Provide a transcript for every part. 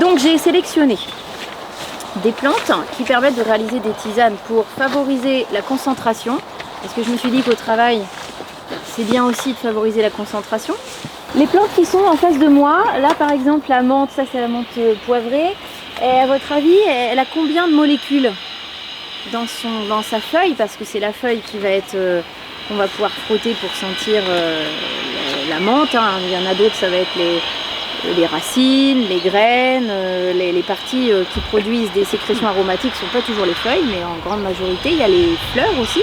Donc j'ai sélectionné des plantes qui permettent de réaliser des tisanes pour favoriser la concentration, parce que je me suis dit qu'au travail, c'est bien aussi de favoriser la concentration. Les plantes qui sont en face de moi, là par exemple la menthe, ça c'est la menthe poivrée, et à votre avis, elle a combien de molécules dans sa feuille, parce que c'est la feuille qui va être, qu'on va pouvoir frotter pour sentir la menthe, hein. Il y en a d'autres, ça va être les racines, les graines, les parties qui produisent des sécrétions aromatiques ne sont pas toujours les feuilles, mais en grande majorité, il y a les fleurs aussi.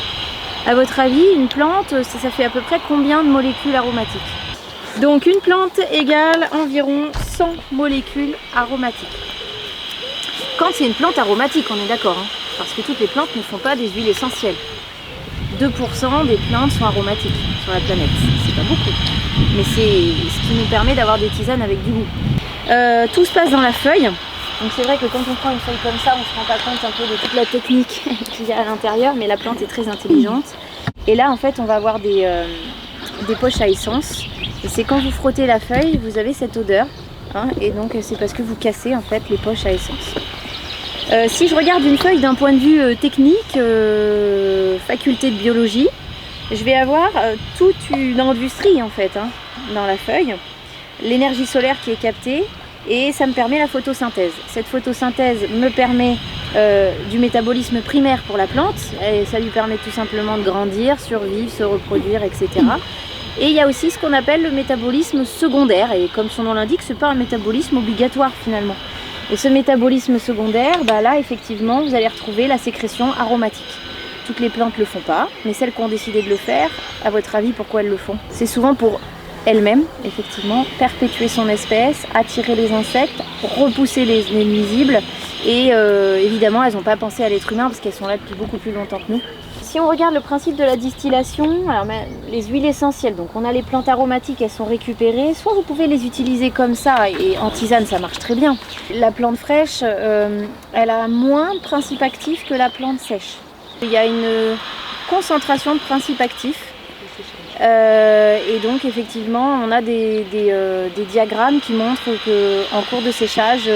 À votre avis, une plante, ça fait à peu près combien de molécules aromatiques? Donc une plante égale environ 100 molécules aromatiques. Quand c'est une plante aromatique, on est d'accord, hein, parce que toutes les plantes ne font pas des huiles essentielles. 2% des plantes sont aromatiques sur la planète, c'est pas beaucoup, mais c'est ce qui nous permet d'avoir des tisanes avec du goût. Tout se passe dans la feuille, donc c'est vrai que quand on prend une feuille comme ça, on se rend pas compte un peu de toute la technique qu'il y a à l'intérieur, mais la plante est très intelligente. Et là en fait on va avoir des poches à essence, et c'est quand vous frottez la feuille, vous avez cette odeur, hein, et donc c'est parce que vous cassez en fait les poches à essence. Si je regarde une feuille d'un point de vue technique, faculté de biologie, je vais avoir toute une industrie en fait, hein, dans la feuille, l'énergie solaire qui est captée, et ça me permet la photosynthèse. Cette photosynthèse me permet du métabolisme primaire pour la plante, et ça lui permet tout simplement de grandir, survivre, se reproduire, etc. Et il y a aussi ce qu'on appelle le métabolisme secondaire, et comme son nom l'indique, ce n'est pas un métabolisme obligatoire finalement. Et ce métabolisme secondaire, bah là effectivement vous allez retrouver la sécrétion aromatique. Toutes les plantes ne le font pas, mais celles qui ont décidé de le faire, à votre avis pourquoi elles le font? C'est souvent pour elles-mêmes, effectivement, perpétuer son espèce, attirer les insectes, repousser les nuisibles, et évidemment elles n'ont pas pensé à l'être humain parce qu'elles sont là depuis beaucoup plus longtemps que nous. Si on regarde le principe de la distillation, alors les huiles essentielles, donc on a les plantes aromatiques, elles sont récupérées, soit vous pouvez les utiliser comme ça, et en tisane ça marche très bien. La plante fraîche, elle a moins de principes actifs que la plante sèche. Il y a une concentration de principes actifs, et donc effectivement on a des diagrammes qui montrent qu'en cours de séchage,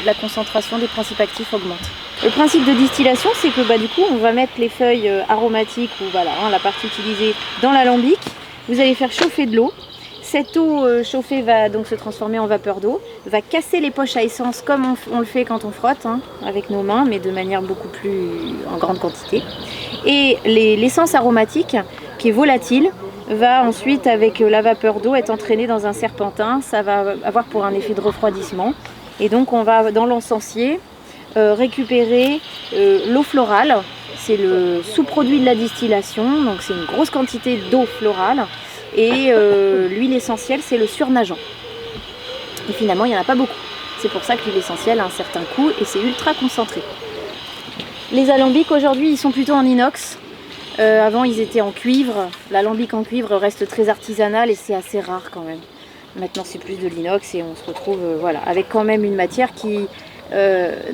la concentration des principes actifs augmente. Le principe de distillation, c'est que du coup, on va mettre les feuilles aromatiques, ou voilà, hein, la partie utilisée, dans l'alambic. Vous allez faire chauffer de l'eau. Cette eau chauffée va donc se transformer en vapeur d'eau, va casser les poches à essence comme on le fait quand on frotte, hein, avec nos mains, mais de manière beaucoup plus en grande quantité. Et l'essence aromatique, qui est volatile, va ensuite, avec la vapeur d'eau, être entraînée dans un serpentin. Ça va avoir pour un effet de refroidissement. Et donc, on va, dans l'encensier, récupérer l'eau florale, c'est le sous-produit de la distillation, donc c'est une grosse quantité d'eau florale, et l'huile essentielle c'est le surnageant. Et finalement il n'y en a pas beaucoup, c'est pour ça que l'huile essentielle a un certain coût et c'est ultra concentré. Les alambics aujourd'hui ils sont plutôt en inox, avant ils étaient en cuivre, l'alambic en cuivre reste très artisanal et c'est assez rare quand même. Maintenant c'est plus de l'inox et on se retrouve voilà, avec quand même une matière qui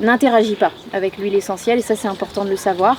n'interagit pas avec l'huile essentielle, et ça c'est important de le savoir.